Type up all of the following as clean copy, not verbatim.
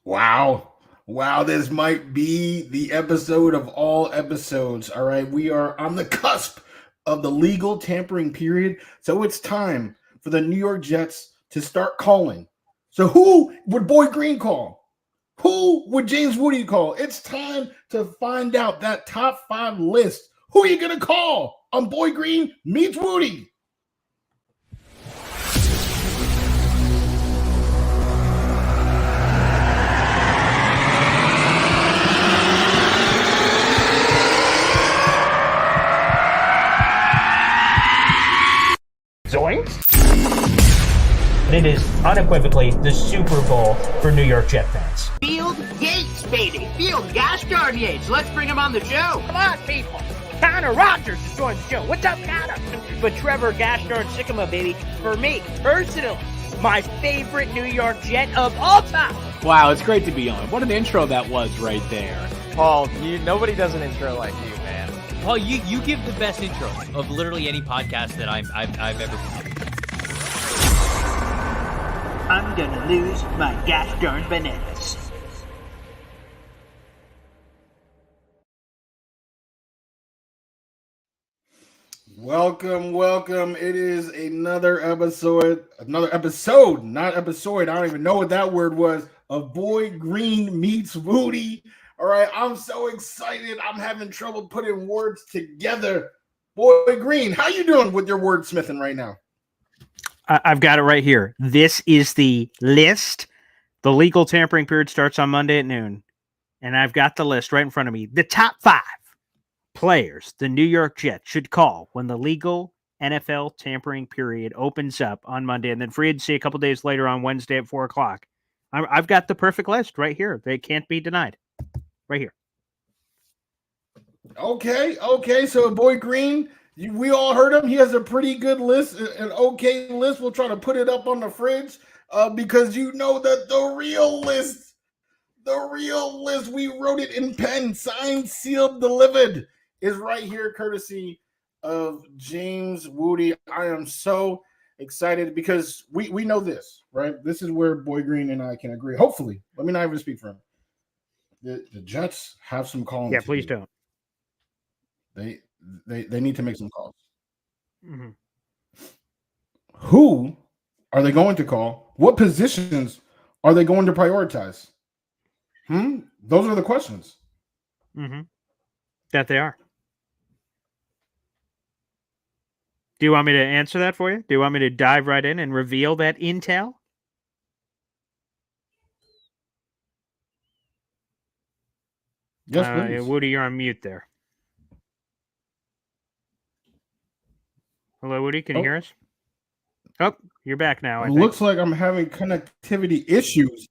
Wow. Wow, this might be the episode of all episodes. All right, we are on the cusp of the legal tampering period. So it's time for the New York Jets to start calling. So who would Boy Green call? Who would James Wudi call? It's time to find out that top 5 list. Who are you going to call on Boy Green meets Wudi? It is unequivocally the Super Bowl for New York Jet fans. Field Yates, baby. Field gosh darn Yates. Let's bring him on the show. Come on, people. Connor Rogers is joining the show. What's up, Connor? But Trevor gosh darn Sycamore, baby, for me, personally, my favorite New York Jet of all time. Wow, it's great to be on. What an intro that was right there. Paul, nobody does an intro like you, man. Paul, you give the best intro of literally any podcast that I've ever seen. I'm gonna lose my gosh darn bananas. Welcome. It is another episode, not episode. I don't even know what that word was, of Boy Green meets Wudi. All right, I'm so excited. I'm having trouble putting words together. Boy Green, how you doing with your wordsmithing right now? I've got it right here. This is the list. The legal tampering period starts on Monday at noon. And I've got the list right in front of me. The top 5 players the New York Jets should call when the legal NFL tampering period opens up on Monday, and then free agency a couple days later on Wednesday at 4 o'clock. I've got the perfect list right here. They can't be denied. Right here. Okay. So Boy Green, we all heard him. He has a pretty good list, an okay list. We'll try to put it up on the fridge because you know that the real list, we wrote it in pen, signed, sealed, delivered, is right here, courtesy of James Wudi. I am so excited because we know this, right? This is where Boy Green and I can agree. Hopefully, let me not even speak for him. The Jets have some calling. Yeah, please don't. They need to make some calls. Mm-hmm. Who are they going to call? What positions are they going to prioritize? Those are the questions. Mm-hmm. That they are. Do you want me to answer that for you? Do you want me to dive right in and reveal that intel? Yes, please. Wudi, you're on mute there. Hello, Wudi. Can you hear us? Oh, you're back now. It looks like I'm having connectivity issues.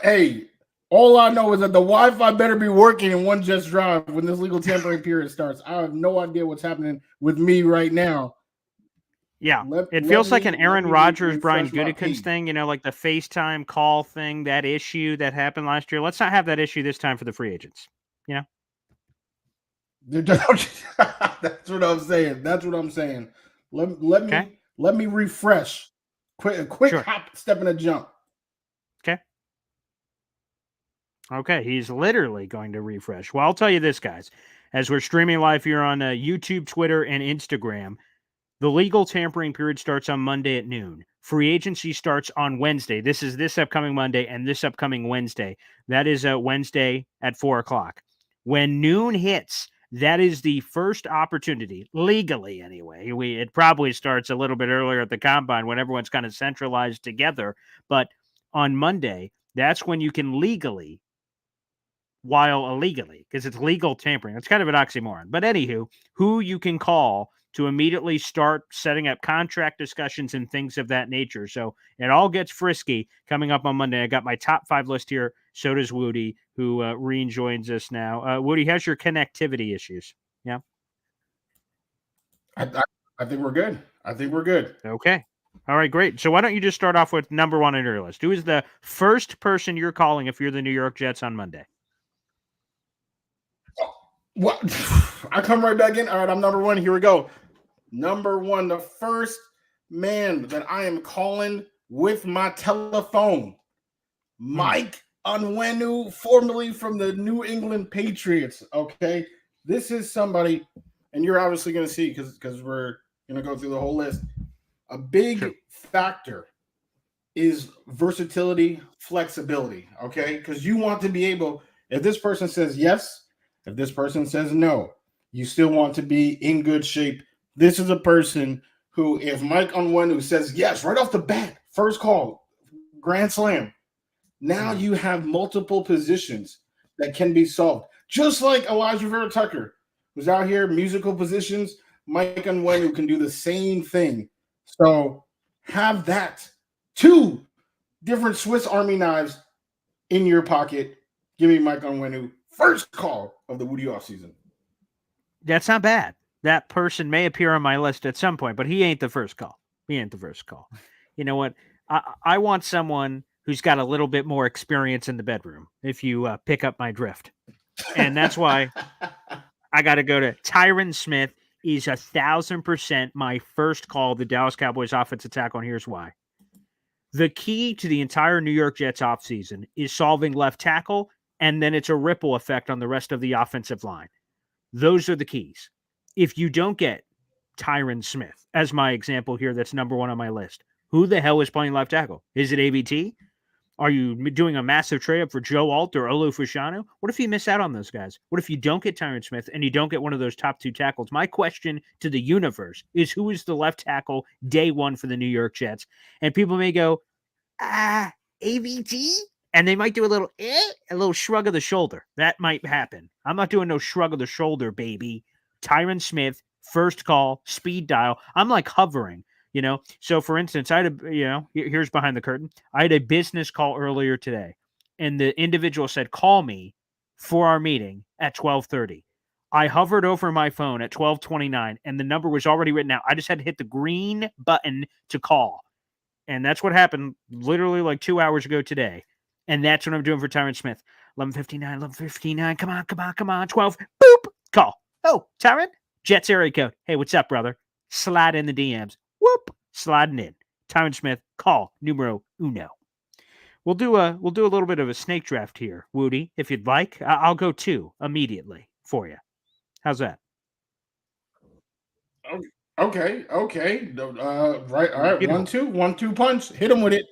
Hey, all I know is that the Wi-Fi better be working in One Jets Drive when this legal tampering period starts. I have no idea what's happening with me right now. Yeah, it feels like an Aaron Rodgers, Brian Gutekunst thing, like the FaceTime call thing, that issue that happened last year. Let's not have that issue this time for the free agents, That's what I'm saying. Let me refresh. A quick hop, step, and a jump. Okay, he's literally going to refresh. Well, I'll tell you this, guys. As we're streaming live here on YouTube, Twitter, and Instagram, the legal tampering period starts on Monday at noon. Free agency starts on Wednesday. This is this upcoming Monday and this upcoming Wednesday. That is Wednesday at 4 o'clock. When noon hits, that is the first opportunity, legally anyway. It probably starts a little bit earlier at the Combine when everyone's kind of centralized together. But on Monday, that's when you can legally, while illegally, because it's legal tampering. It's kind of an oxymoron. But anywho, who you can call to immediately start setting up contract discussions and things of that nature. So it all gets frisky coming up on Monday. I got my top 5 list here. So does Wudi, who rejoins us now. Wudi, how's your connectivity issues? Yeah? I think we're good. Okay. All right, great. So why don't you just start off with number 1 on your list? Who is the first person you're calling if you're the New York Jets on Monday? What? I come right back in. All right, I'm number 1. Here we go. Number 1, the first man that I am calling with my telephone Mike Onwenu, formerly from the New England Patriots. Okay, this is somebody, and you're obviously going to see because we're going to go through the whole list. A big factor is versatility, flexibility. Okay, because you want to be able, if this person says yes, if this person says no, you still want to be in good shape. This is a person who, if Mike Onwenu says yes right off the bat, first call, grand slam, now you have multiple positions that can be solved. Just like Elijah Vera Tucker, who's out here, musical positions, Mike Onwenu can do the same thing. So have that. 2 different Swiss Army knives in your pocket. Give me Mike Onwenu, first call of the Wudi offseason. That's not bad. That person may appear on my list at some point, but he ain't the first call. He ain't the first call. You know what? I want someone who's got a little bit more experience in the bedroom, if you pick up my drift. And that's why I got to go to Tyron Smith. Is 1,000% my first call of the Dallas Cowboys offensive tackle, and here's why. The key to the entire New York Jets offseason is solving left tackle, and then it's a ripple effect on the rest of the offensive line. Those are the keys. If you don't get Tyron Smith, as my example here, that's number 1 on my list, who the hell is playing left tackle? Is it AVT? Are you doing a massive trade up for Joe Alt or Olu Fashanu? What if you miss out on those guys? What if you don't get Tyron Smith and you don't get one of those top 2 tackles? My question to the universe is, who is the left tackle day 1 for the New York Jets? And people may go, AVT? And they might do a little shrug of the shoulder. That might happen. I'm not doing no shrug of the shoulder, baby. Tyron Smith, first call, speed dial. I'm like hovering. So for instance, I had here's behind the curtain. I had a business call earlier today, and the individual said, call me for our meeting at 12:30. I hovered over my phone at 12:29, and the number was already written out. I just had to hit the green button to call. And that's what happened literally like 2 hours ago today. And that's what I'm doing for Tyron Smith. 11:59. Come on. 12. Boop. Call. Oh, Tyron? Jets area code. Hey, what's up, brother? Slide in the DMs. Whoop, sliding in. Tyron Smith, call numero uno. We'll do a little bit of a snake draft here, Wudi, if you'd like. I'll go 2 immediately for you. How's that? Okay. Right. All right. Beautiful. 1-2 punch. Hit him with it.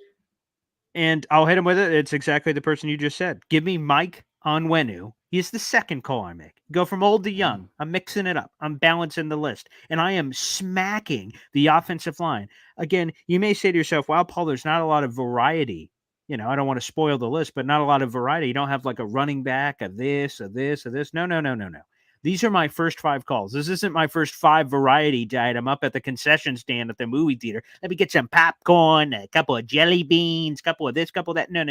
And I'll hit him with it. It's exactly the person you just said. Give me Mike Onwenu. He's the second call I make. Go from old to young. I'm mixing it up. I'm balancing the list. And I am smacking the offensive line. Again, you may say to yourself, wow, Paul, there's not a lot of variety. I don't want to spoil the list, but not a lot of variety. You don't have like a running back, a this. No. These are my first 5 calls. This isn't my first 5 variety diet. I'm up at the concession stand at the movie theater. Let me get some popcorn, a couple of jelly beans, couple of this, couple of that. No.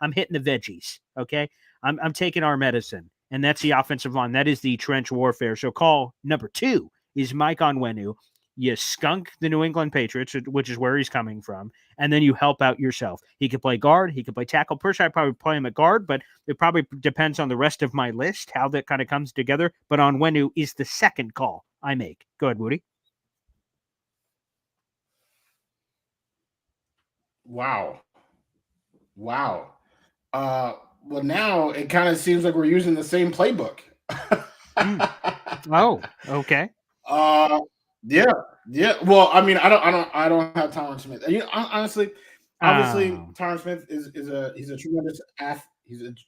I'm hitting the veggies, okay? I'm taking our medicine, and that's the offensive line. That is the trench warfare. So call number 2 is Mike Onwenu. You skunk the New England Patriots, which is where he's coming from, and then you help out yourself. He could play guard. He could play tackle. Personally, I'd probably play him at guard, but it probably depends on the rest of my list, how that kind of comes together. But Onwenu is the second call I make. Go ahead, Wudi. Wow. Well, now it kind of seems like we're using the same playbook. Oh, okay. Yeah. Well, I mean, I don't have Tyron Smith. Honestly, obviously, Tyron Smith is a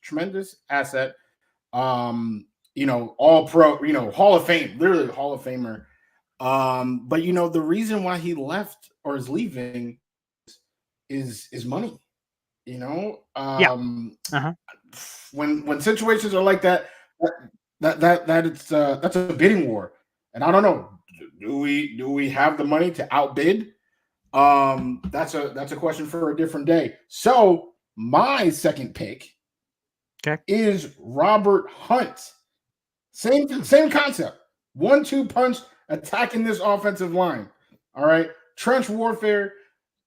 tremendous asset. All pro, Hall of Fame, literally Hall of Famer. But the reason why he left or is leaving is money. When situations are like that it's that's a bidding war, and I don't know. Do we have the money to outbid? That's a question for a different day. So my second pick is Robert Hunt. Same concept. 1-2 punch attacking this offensive line. All right. Trench warfare.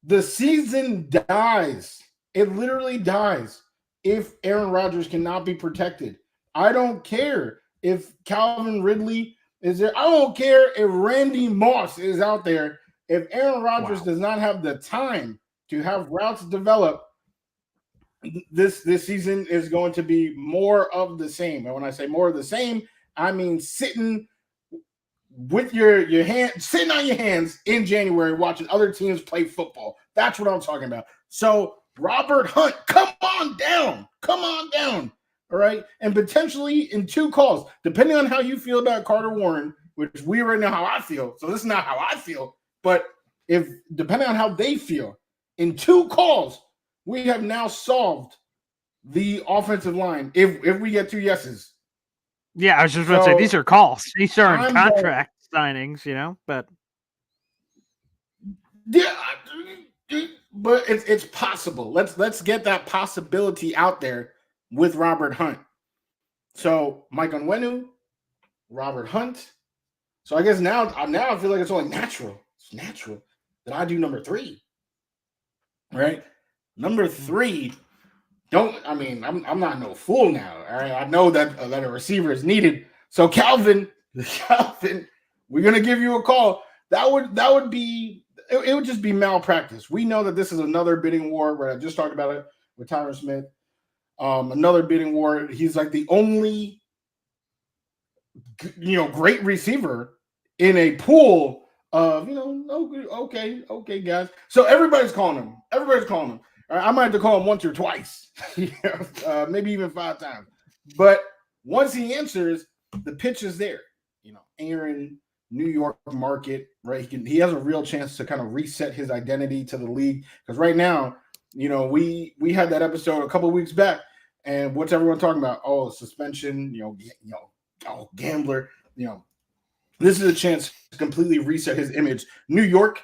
The season dies. It literally dies if Aaron Rodgers cannot be protected. I don't care if Calvin Ridley is there. I don't care if Randy Moss is out there. If Aaron Rodgers does not have the time to have routes develop, this season is going to be more of the same. And when I say more of the same, I mean sitting with your hand, sitting on your hands in January watching other teams play football. That's what I'm talking about. So Robert Hunt, come on down. All right. And potentially in 2 calls, depending on how you feel about Carter Warren, which we already know how I feel. So this is not how I feel. But if depending on how they feel, in 2 calls, we have now solved the offensive line if we get 2 yeses. Yeah, I was just going to say, these are calls. These aren't contract signings, but. Yeah, but it's possible. Let's get that possibility out there with Robert Hunt. So Mike Onwenu, Robert Hunt. So I guess now I feel like it's only natural. It's natural that I do number 3. Right? Number 3. I'm not no fool now. All right. I know that a receiver is needed. So Calvin, we're gonna give you a call. That would be it would just be malpractice. We know that this is another bidding war, right? I just talked about it with Tyron Smith. Another bidding war. He's like the only great receiver in a pool of okay, guys. So everybody's calling him. I might have to call him once or twice, maybe even 5 times. But once he answers, the pitch is there. Aaron, New York market, right? He has a real chance to kind of reset his identity to the league. Because right now, we had that episode a couple of weeks back, and what's everyone talking about? Oh, suspension, gambler. This is a chance to completely reset his image. New York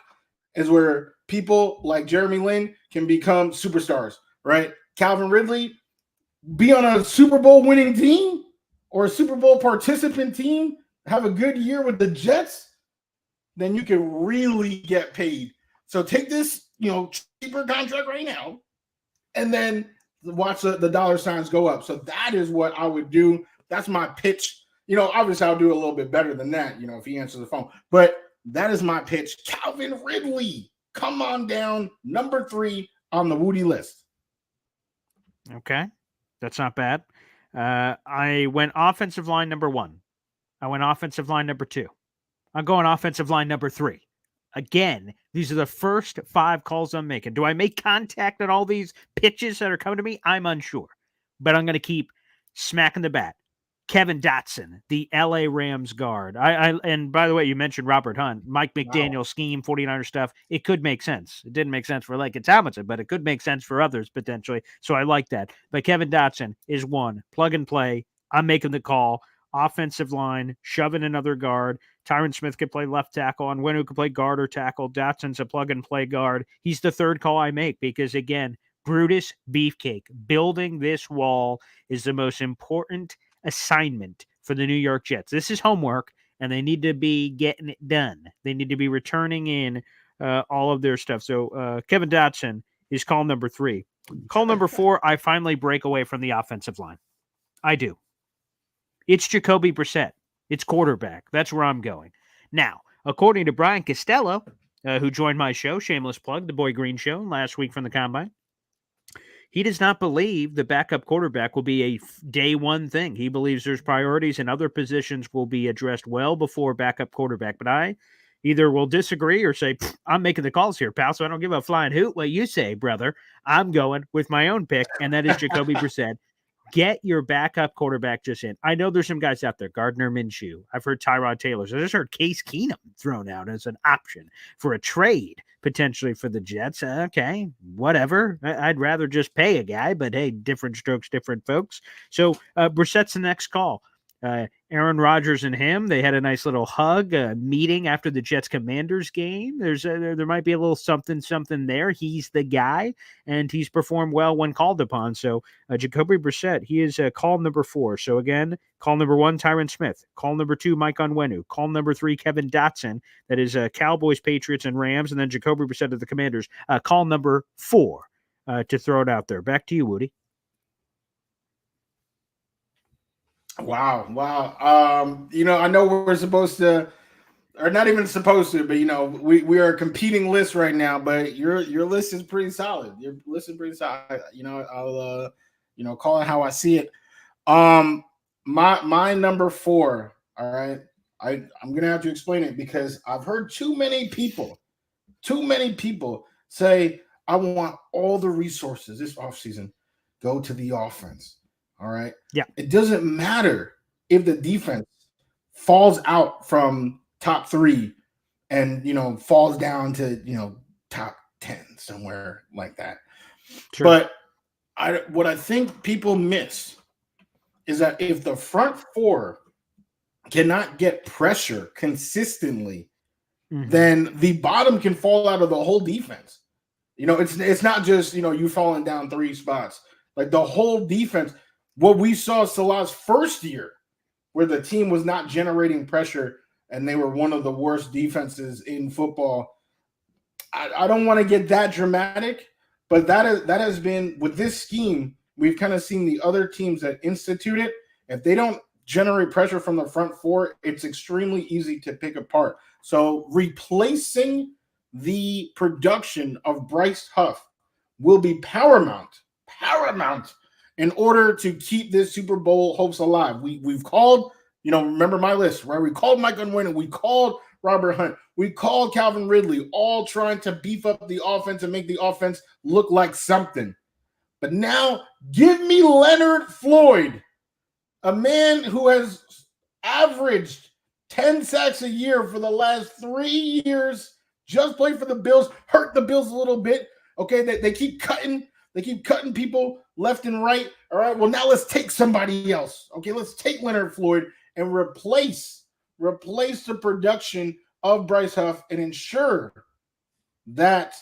is where people like Jeremy Lin can become superstars, right? Calvin Ridley, be on a Super Bowl winning team or a Super Bowl participant team, have a good year with the Jets, then you can really get paid. So take this, cheaper contract right now, and then watch the dollar signs go up. So that is what I would do. That's my pitch. Obviously I'll do a little bit better than that, if he answers the phone. But that is my pitch. Calvin Ridley, come on down. Number 3 on the Wudi list. Okay. That's not bad. I went offensive line number 1. I went offensive line number 2. I'm going offensive line number 3. Again, these are the first 5 calls I'm making. Do I make contact on all these pitches that are coming to me? I'm unsure. But I'm going to keep smacking the bat. Kevin Dotson, the LA Rams guard. And by the way, you mentioned Robert Hunt, Mike McDaniel scheme, 49er stuff. It could make sense. It didn't make sense for Laken Tomlinson, but it could make sense for others potentially. So I like that. But Kevin Dotson is 1. Plug and play. I'm making the call. Offensive line, shoving another guard. Tyron Smith could play left tackle, and Wenu could play guard or tackle. Dotson's a plug and play guard. He's the 3rd call I make because, again, Brutus Beefcake, building this wall is the most important assignment for the New York Jets. This is homework, and they need to be getting it done. They need to be returning in all of their stuff. So Kevin Dotson is call number 3. Call number 4, I finally break away from the offensive line. I do. It's Jacoby Brissett. It's quarterback. That's where I'm going. Now, according to Brian Costello, who joined my show, shameless plug, the Boy Green Show, last week from the Combine, he does not believe the backup quarterback will be a day one thing. He believes there's priorities and other positions will be addressed well before backup quarterback. But I either will disagree or say, I'm making the calls here, pal, so I don't give a flying hoot what you say, brother. I'm going with my own pick, and that is Jacoby Brissett. Get your backup quarterback just in. I know there's some guys out there, Gardner Minshew. I've heard Tyrod Taylor. I just heard Case Keenum thrown out as an option for a trade potentially for the Jets. Okay, whatever. I'd rather just pay a guy, but hey, different strokes, different folks. So Brissett's the next call. Aaron Rodgers and him, they had a nice little hug meeting after the Jets Commanders game. There might be a little something there. He's the guy, and he's performed well when called upon. So Jacoby Brissett, he is call number 4. So again, call number 1, Tyron Smith. Call number 2, Mike Onwenu. Call number 3, Kevin Dotson. That is Cowboys, Patriots, and Rams, and then Jacoby Brissett of the Commanders. Call number 4 to throw it out there. Back to you, Woody. Wow. I know we're supposed to or not even supposed to, but we are competing lists right now. But your list is pretty solid. Your list is pretty solid. I'll call it how I see it. My number 4. All right, I'm gonna have to explain it because I've heard too many people say I want all the resources this offseason go to the offense. All right. Yeah. It doesn't matter if the defense falls out from top 3 and falls down to top 10 somewhere like that. Sure. But what I think people miss is that if the front 4 cannot get pressure consistently, then the bottom can fall out of the whole defense. It's not just you falling down 3 spots. Like the whole defense. What we saw Salah's first year, where the team was not generating pressure and they were one of the worst defenses in football. I don't want to get that dramatic, but that has been with this scheme. We've kind of seen the other teams that institute it. If they don't generate pressure from the front 4, it's extremely easy to pick apart. So replacing the production of Bryce Huff will be paramount in order to keep this Super Bowl hopes alive. We've called, remember my list, right? We called Mike Unwin, we called Robert Hunt, we called Calvin Ridley, all trying to beef up the offense and make the offense look like something. But now give me Leonard Floyd, a man who has averaged 10 sacks a year for the last 3 years, just played for the Bills, hurt the Bills a little bit. Okay, they keep cutting people left and right. All right, well, now let's take somebody else. Okay, let's take Leonard Floyd and replace the production of Bryce Huff and ensure that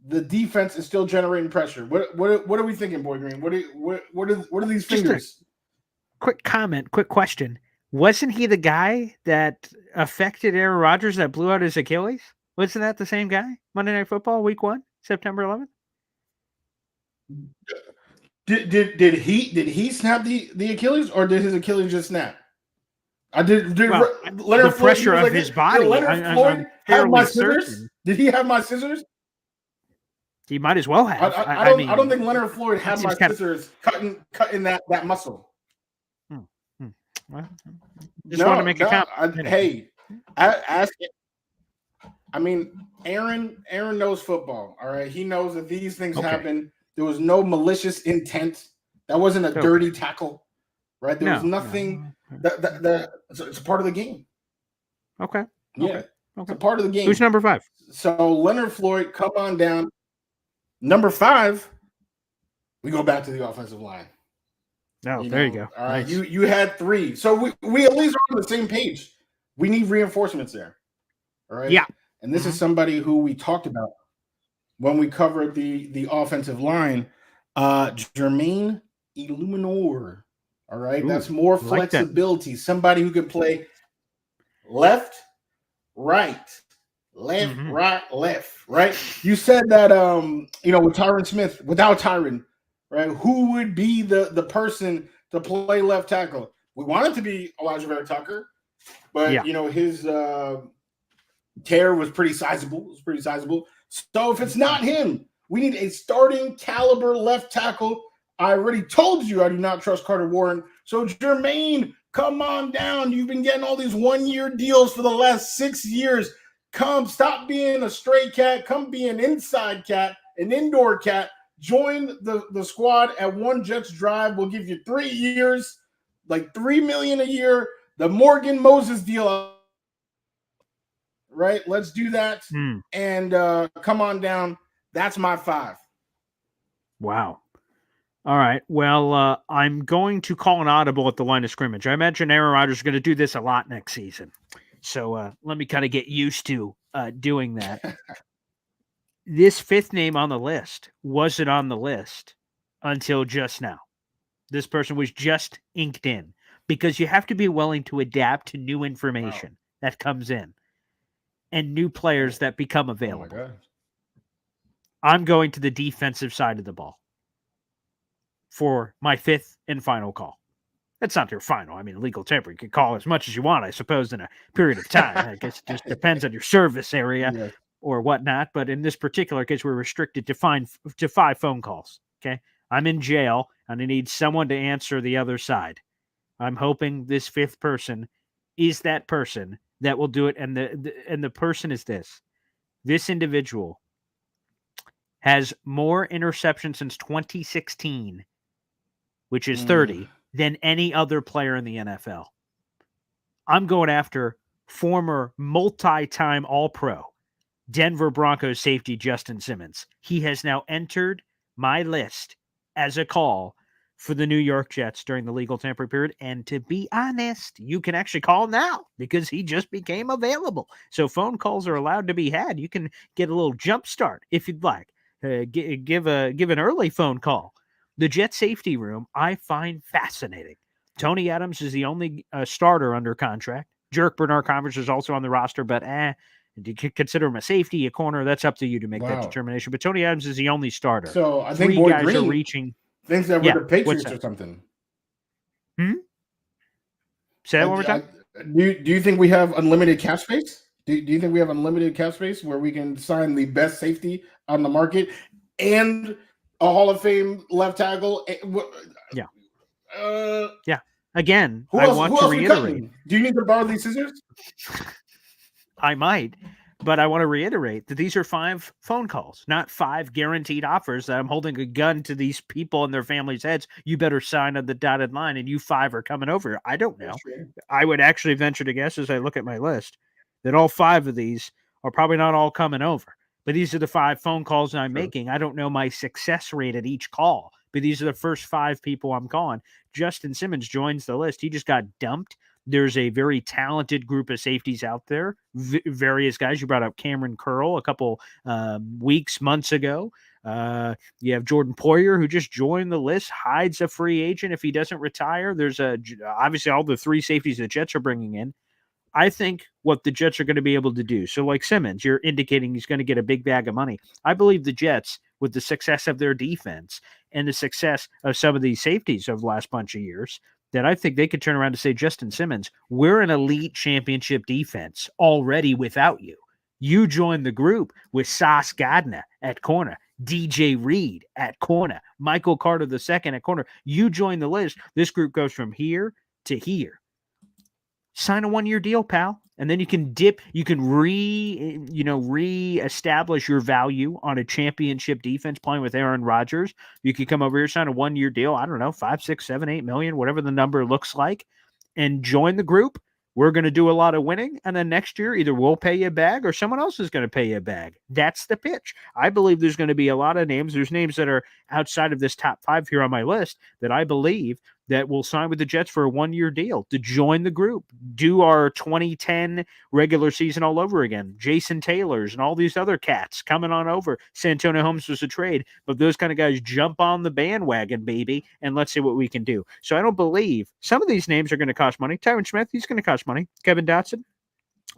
the defense is still generating pressure. What are we thinking, Boy Green? What are these fingers? Quick comment, quick question. Wasn't he the guy that affected Aaron Rodgers that blew out his Achilles? Wasn't that the same guy? Monday Night Football, Week 1, September 11th? Did he snap the Achilles, or did his Achilles just snap? Leonard the Floyd, pressure of his body. Did Leonard Floyd have my scissors? Certain. Did he have my scissors? He might as well have. I don't think Leonard Floyd had my scissors cutting that muscle. Well, just want to make a comment. Ask it. I mean, Aaron knows football. All right, he knows that these things happen. There was no malicious intent. That wasn't a dirty tackle, right? There was nothing. That it's a part of the game. Okay. Yeah. It's a part of the game. Who's number 5? So Leonard Floyd, come on down. Number 5, we go back to the offensive line. Oh, there you go. All right, nice. you had 3. So we at least are on the same page. We need reinforcements there. All right. Yeah. And this is somebody who we talked about when we covered the offensive line. Jermaine Illuminor. All right. That's more flexibility. Somebody who can play left, right, left, right, left, right? You said that with Tyron Smith, without Tyron, right? Who would be the person to play left tackle? We want it to be Elijah Vera Tucker, but his tear was pretty sizable. So if it's not him, we need a starting caliber left tackle. I already told you I do not trust Carter Warren. So Jermaine, come on down. You've been getting all these 1-year deals for the last 6 years. Come, stop being a stray cat. Come be an inside cat, an indoor cat. Join the squad at One Jets Drive. We'll give you 3 years, like $3 million a year. The Morgan Moses deal. Right? Let's do that. And come on down. That's my 5. Wow. All right. Well, I'm going to call an audible at the line of scrimmage. I imagine Aaron Rodgers is going to do this a lot next season. So let me kind of get used to doing that. This 5th name on the list wasn't on the list until just now. This person was just inked in because you have to be willing to adapt to new information that comes in and new players that become available. Oh my God. I'm going to the defensive side of the ball for my 5th and final call. That's not their final. I mean, legal tampering, you can call as much as you want, I suppose, in a period of time. I guess it just depends on your service area Yes. or whatnot. But in this particular case, we're restricted to 5 phone calls. Okay. I'm in jail and I need someone to answer the other side. I'm hoping this 5th person is that person that will do it. And the person is this. This individual has more interceptions since 2016, which is 30, than any other player in the NFL. I'm going after former multi-time All-Pro Denver Broncos safety Justin Simmons. He has now entered my list as a call for the New York Jets during the legal tampering period. And to be honest, you can actually call now because he just became available. So phone calls are allowed to be had. You can get a little jump start if you'd like. Give an early phone call. The Jet safety room I find fascinating. Tony Adams is the only starter under contract. Jerk Bernard Converse is also on the roster, but do you consider him a safety, a corner? That's up to you to make that determination. But Tony Adams is the only starter. So I think 3 Boy guys Green are reaching. thinks that we're the Patriots or something. Say that one more time. Do you think we have unlimited cap space? Do you think we have unlimited cap space where we can sign the best safety on the market and a Hall of Fame left tackle? Yeah. Yeah. Again, who I else, want who to else we reiterate. cutting? Do you need to borrow these scissors? I might, but I want to reiterate that these are 5 phone calls, not 5 guaranteed offers that I'm holding a gun to these people and their families' heads. You better sign on the dotted line and you 5 are coming over. I don't know. I would actually venture to guess as I look at my list that all 5 of these are probably not all coming over. But these are the 5 phone calls I'm making. I don't know my success rate at each call, but these are the first 5 people I'm calling. Justin Simmons joins the list. He just got dumped. There's a very talented group of safeties out there, various guys. You brought up Cameron Curl a couple months ago. You have Jordan Poyer, who just joined the list, hides a free agent if he doesn't retire. There's obviously all the 3 safeties the Jets are bringing in. I think what the Jets are going to be able to do. So like Simmons, you're indicating he's going to get a big bag of money. I believe the Jets, with the success of their defense and the success of some of these safeties over the last bunch of years, that I think they could turn around and say, Justin Simmons, we're an elite championship defense already without you. You join the group with Sauce Gardner at corner, DJ Reed at corner, Michael Carter II at corner. You join the list. This group goes from here to here. Sign a 1-year deal, pal. And then you can reestablish your value on a championship defense playing with Aaron Rodgers. You could come over here, sign a 1-year deal. I don't know, 5, 6, 7, 8 million, whatever the number looks like, and join the group. We're going to do a lot of winning. And then next year, either we'll pay you a bag or someone else is going to pay you a bag. That's the pitch. I believe there's going to be a lot of names. There's names that are outside of this top 5 here on my list that I believe that will sign with the Jets for a 1-year deal to join the group, do our 2010 regular season all over again. Jason Taylor's and all these other cats coming on over. Santonio Holmes was a trade, but those kind of guys jump on the bandwagon, baby, and let's see what we can do. So I don't believe some of these names are going to cost money. Tyron Smith, he's going to cost money. Kevin Dotson,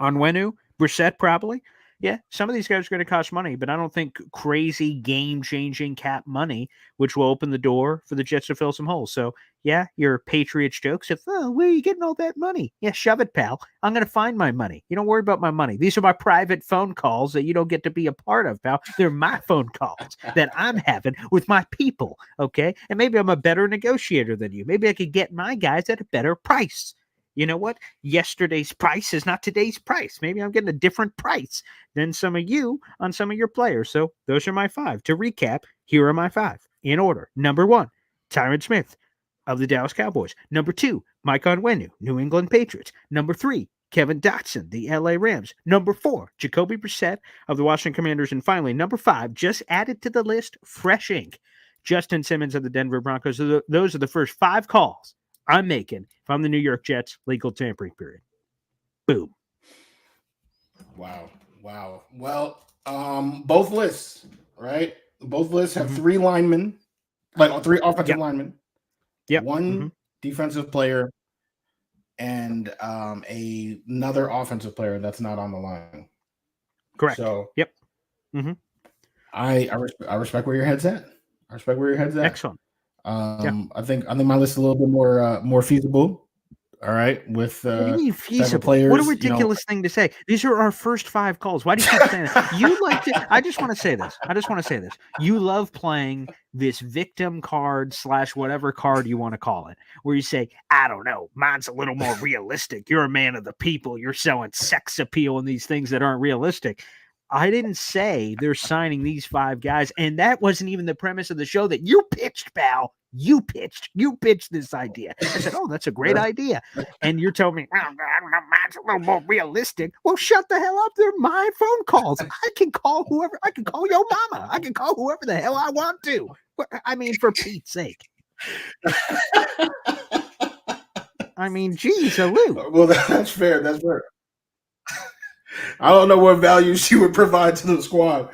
Onwenu, Brissett probably. Yeah, some of these guys are going to cost money, but I don't think crazy game-changing cap money, which will open the door for the Jets to fill some holes. So, yeah, your Patriots jokes of, where are you getting all that money? Yeah, shove it, pal. I'm going to find my money. You don't worry about my money. These are my private phone calls that you don't get to be a part of, pal. They're my phone calls that I'm having with my people, okay? And maybe I'm a better negotiator than you. Maybe I could get my guys at a better price. You know what? Yesterday's price is not today's price. Maybe I'm getting a different price than some of you on some of your players. So those are my 5. To recap, here are my 5 in order. Number 1, Tyron Smith of the Dallas Cowboys. Number 2, Mike Onwenu, New England Patriots. Number 3, Kevin Dotson, the LA Rams. Number 4, Jacoby Brissett of the Washington Commanders. And finally, number 5, just added to the list, fresh ink, Justin Simmons of the Denver Broncos. So those are the first 5 calls I'm making if I'm the New York Jets legal tampering period. Boom. Wow. Well, both lists, right? Both lists have 3 linemen, like 3 offensive linemen. Yep. 1 defensive player and another offensive player that's not on the line. Correct. So, yep. I respect where your head's at. Excellent. I think my list is a little bit more feasible. All right, with What do you mean type of feasible? players. What a ridiculous thing to say. These are our first 5 calls. Why do you keep saying that? You like to. I just want to say this. You love playing this victim card / whatever card you want to call it, where you say, I don't know, mine's a little more realistic. You're a man of the people. You're selling sex appeal and these things that aren't realistic. I didn't say they're signing these 5 guys, and that wasn't even the premise of the show that you pitched, pal. You pitched this idea. I said, "Oh, that's a great idea," and you're telling me, "Oh, I don't know, mine's a little more realistic." Well, shut the hell up. They're my phone calls. I can call whoever. I can call your mama. I can call whoever the hell I want to. I mean, for Pete's sake. I mean, geez, Lou. Well, that's fair. That's fair. I don't know what value she would provide to the squad,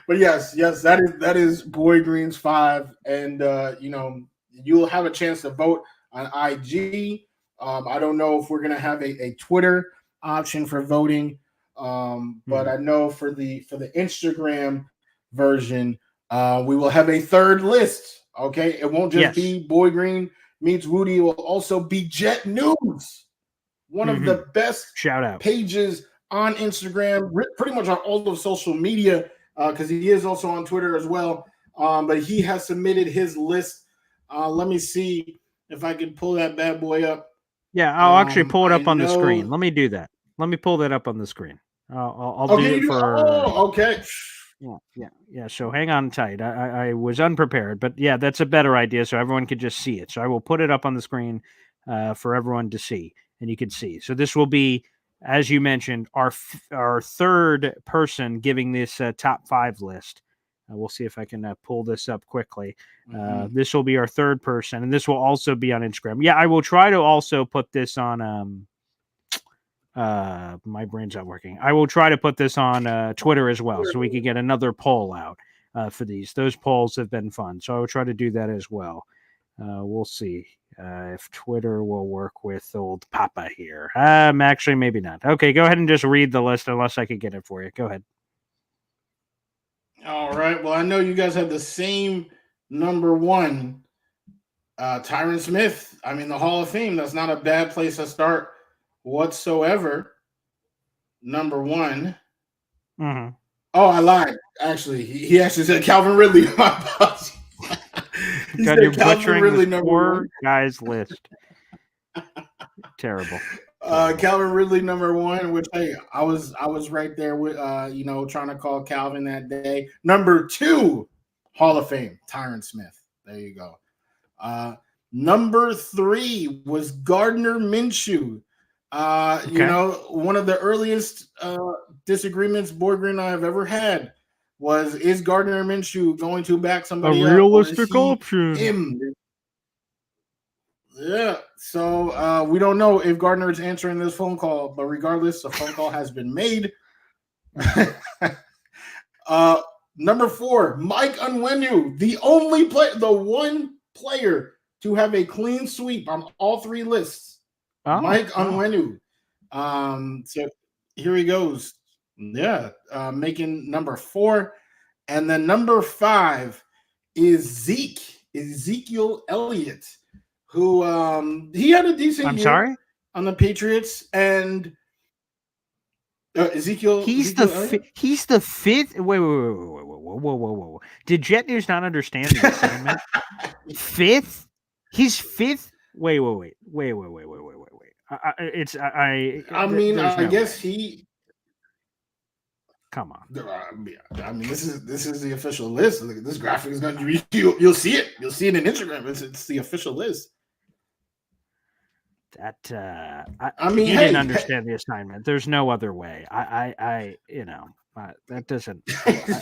but yes, that is Boy Green's 5, and you'll have a chance to vote on IG. I don't know if we're gonna have a Twitter option for voting, but I know for the Instagram version, we will have a third list. Okay, it won't just be Boy Green meets Wudi; it will also be Jet News. One of the best shout out pages on Instagram, pretty much on all of social media, because he is also on Twitter as well. But he has submitted his list. Let me see if I can pull that bad boy up. Yeah, I'll actually pull it up on the screen. Let me do that. Let me pull that up on the screen. I'll do it for. Okay. Yeah. So hang on tight. I was unprepared, but yeah, that's a better idea. So everyone could just see it. So I will put it up on the screen for everyone to see. And you can see. So this will be, as you mentioned, our third person giving this top 5 list. We'll see if I can pull this up quickly. This will be our third person, and this will also be on Instagram. Yeah, I will try to also put this on. My brain's not working. I will try to put this on Twitter as well, so we can get another poll out for these. Those polls have been fun, so I will try to do that as well. We'll see. If Twitter will work with old Papa here. Actually, maybe not. Okay, go ahead and just read the list unless I could get it for you. Go ahead. All right. Well, I know you guys have the same number 1, Tyron Smith. I mean, the Hall of Fame. That's not a bad place to start whatsoever. Number 1. Mm-hmm. Oh, I lied. Actually, he actually said Calvin Ridley. My apologies. God, you're butchering really the 4 guys list. Terrible. Calvin Ridley number 1, which hey, I was right there with trying to call Calvin that day. Number 2, Hall of Fame, Tyron Smith. There you go. Number 3 was Gardner Minshew. One of the earliest disagreements Boy Green and I have ever had was, is Gardner Minshew going to back somebody a realistic option? Him? Yeah, so we don't know if Gardner is answering this phone call, but regardless, the phone call has been made. Number 4, Mike Onwenu, the one player to have a clean sweep on all 3 lists. Mike Onwenu. So here he goes. Yeah, making number 4. And then number 5 is Ezekiel Elliott, who he had a decent year on the Patriots. And Ezekiel. He's the 5th. Whoa. Did Jet News not understand the assignment? 5th? He's 5th? Wait. I guess he. Come on. I mean, this is the official list. Look, this graphic is going to you'll see it. You'll see it in Instagram. It's the official list. That he didn't understand the assignment. There's no other way. That doesn't.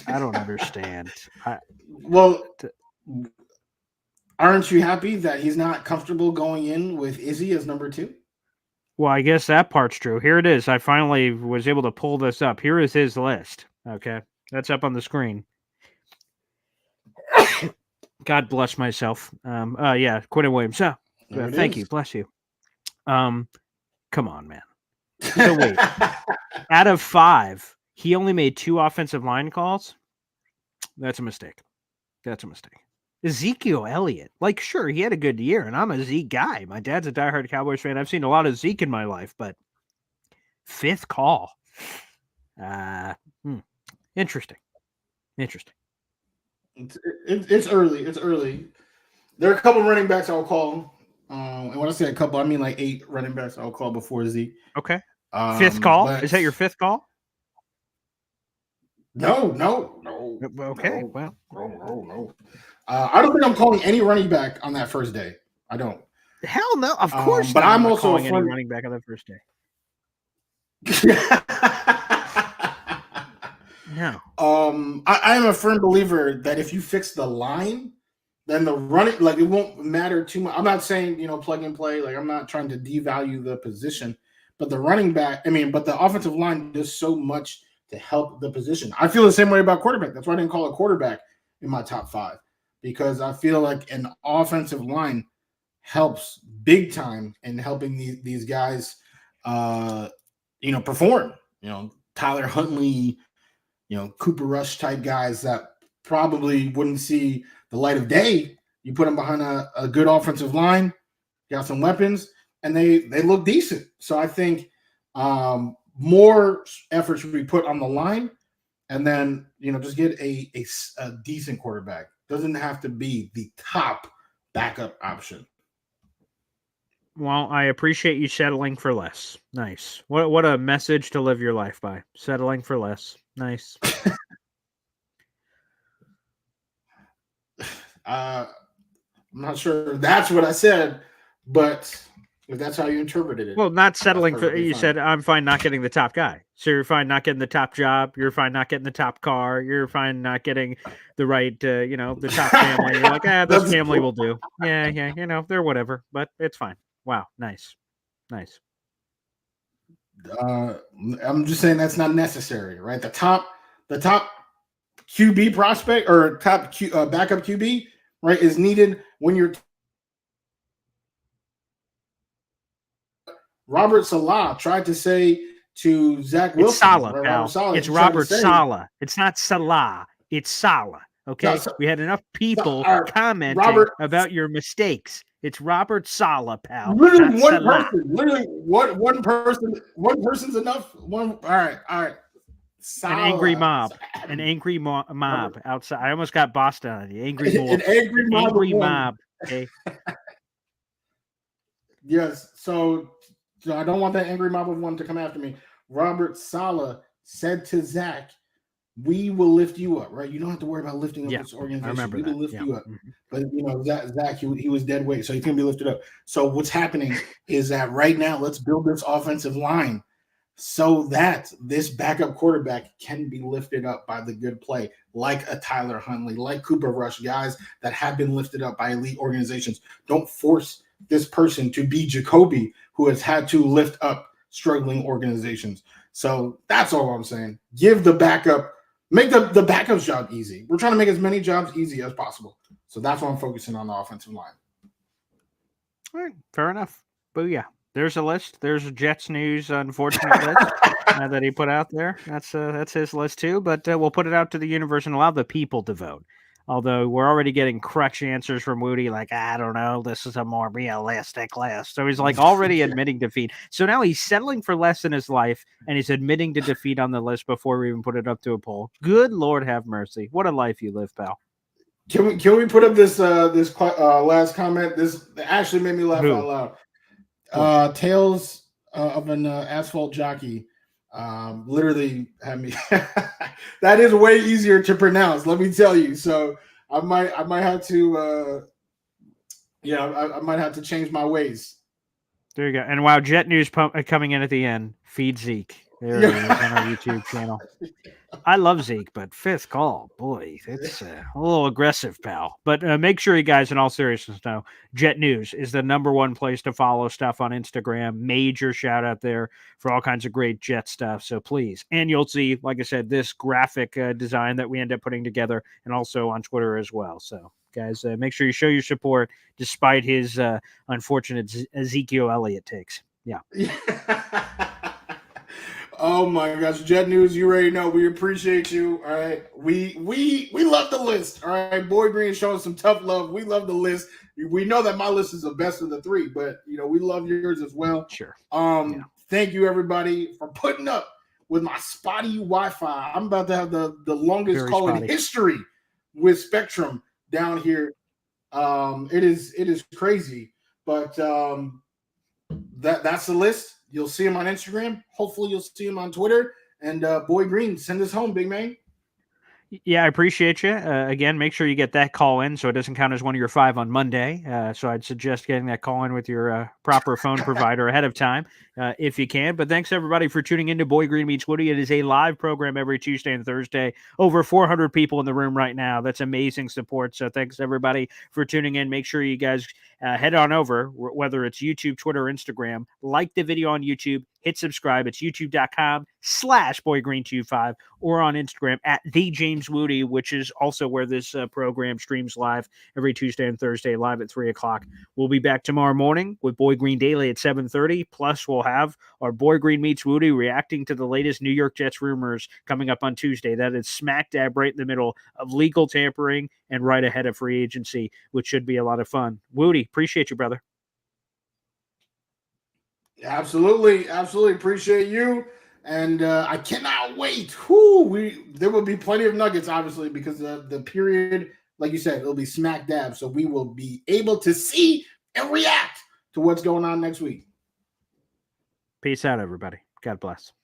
I don't understand. Aren't you happy that he's not comfortable going in with Izzy as number 2? Well, I guess that part's true. Here it is. I finally was able to pull this up. Here is his list. Okay. That's up on the screen. God bless myself. Quentin Williams. Thank you. Bless you. Come on, man. So wait. Out of 5, he only made 2 offensive line calls. That's a mistake. That's a mistake. Ezekiel Elliott. Like, sure, he had a good year, and I'm a Zeke guy. My dad's a diehard Cowboys fan. I've seen a lot of Zeke in my life, but fifth call. Interesting. Interesting. It's early. It's early. There are a couple running backs I'll call. And when I say a couple, I mean like 8 running backs I'll call before Zeke. Okay. Fifth call? But Is that your fifth call? No. Okay. No, Well, no. I don't think I'm calling any running back on that first day. I don't. hell no. Of course. But not. I'm not also calling a any fun- running back on the first day. No. I am a firm believer that if you fix the line, then the running, like, it won't matter too much. I'm not saying, plug and play. Like, I'm not trying to devalue the position, but the running back, but the offensive line does so much to help the position. I feel the same way about quarterback. That's why I didn't call a quarterback in my top 5, because I feel like an offensive line helps big time in helping these guys, perform. Tyler Huntley, Cooper Rush type guys that probably wouldn't see the light of day. You put them behind a good offensive line, got some weapons, and they look decent. So I think more effort should be put on the line, and then just get a decent quarterback. Doesn't have to be the top backup option. Well, I appreciate you settling for less. Nice. What a message to live your life by. Settling for less. Nice. I'm not sure if that's what I said, but if that's how you interpreted it. Well, not settling for, you fine. said, I'm fine not getting the top guy. So you're fine not getting the top job. You're fine not getting the top car. You're fine not getting the right, the top family. You're like, this family will do. Yeah, they're whatever, but it's fine. Wow, nice. I'm just saying that's not necessary, right? The top QB prospect or top backup QB, right, is needed when you're Robert Saleh tried to say to Zach Wilson. It's Saleh, right? pal. It's Robert Saleh. It's not Salah. It's Saleh. Okay, we had enough people commenting about your mistakes. It's Robert Saleh, pal. Literally one person. Literally one person. One person's enough. All right. An angry mob. An angry mob outside. I almost got Boston on you. Angry mob. An angry mob. Okay. Yes. So I don't want that angry mob of one to come after me. Robert Saleh said to Zach, "We will lift you up, right? You don't have to worry about lifting up this organization. I remember we will lift you you up." But Zach, he was dead weight, so he's gonna be lifted up. So what's happening is that right now, let's build this offensive line so that this backup quarterback can be lifted up by the good play, like a Tyler Huntley, like Cooper Rush, guys that have been lifted up by elite organizations. Don't force this person to be Jacoby, who has had to lift up struggling organizations. So that's all I'm saying. Give the backup, make the backup's job easy. We're trying to make as many jobs easy as possible. So that's why I'm focusing on the offensive line. All right, fair enough. Booyah. There's a list. There's a Jets news unfortunate list that he put out there. That's his list too. But we'll put it out to the universe and allow the people to vote. Although we're already getting crutch answers from Wudi, like, I don't know, this is a more realistic list. So he's like already admitting defeat. So now he's settling for less in his life, and he's admitting to defeat on the list before we even put it up to a poll. Good Lord have mercy. What a life you live, pal. Can we put up this last comment? This actually made me laugh out loud. Tales of an asphalt jockey literally had me. That is way easier to pronounce, let me tell you. So I might have to I might have to change my ways. There you go. And wow, Jet News coming in at the end. Feed Zeke. There it is on our YouTube channel. I love Zeke, but fifth call, boy, it's a little aggressive, pal. But make sure you guys, in all seriousness, know Jet News is the #1 place to follow stuff on Instagram. Major shout out there for all kinds of great Jet stuff. So please, and you'll see, like I said, this graphic design that we end up putting together, and also on Twitter as well. So guys, make sure you show your support despite his unfortunate Ezekiel Elliott takes. Yeah. Oh my gosh, Jet News, you already know. We appreciate you. All right. We love the list. All right. Boy Green showing some tough love. We love the list. We know that my list is the best of the three, but we love yours as well. Sure. Thank you everybody for putting up with my spotty Wi-Fi. I'm about to have the longest Very call spotty. in history with Spectrum down here. It is crazy, but that's the list. You'll see him on Instagram. Hopefully, you'll see him on Twitter. And Boy Green, send us home, big man. Yeah, I appreciate you. Again, make sure you get that call in so it doesn't count as one of your 5 on Monday. So I'd suggest getting that call in with your proper phone provider ahead of time if you can. But thanks, everybody, for tuning in to Boy Green Meets Woody. It is a live program every Tuesday and Thursday. Over 400 people in the room right now. That's amazing support. So thanks, everybody, for tuning in. Make sure you guys head on over, whether it's YouTube, Twitter, or Instagram. Like the video on YouTube. Hit subscribe. It's youtube.com/boygreen25 or on Instagram at the James Wudi, which is also where this program streams live every Tuesday and Thursday, live at 3 o'clock. We'll be back tomorrow morning with Boy Green Daily at 7:30. Plus, we'll have our Boy Green Meets Wudi reacting to the latest New York Jets rumors coming up on Tuesday. That is smack dab right in the middle of legal tampering and right ahead of free agency, which should be a lot of fun. Wudi, appreciate you, brother. Absolutely appreciate you, and I cannot wait. There will be plenty of nuggets, obviously, because the period, like you said, it'll be smack dab, so we will be able to see and react to what's going on next week. Peace out, everybody. God bless.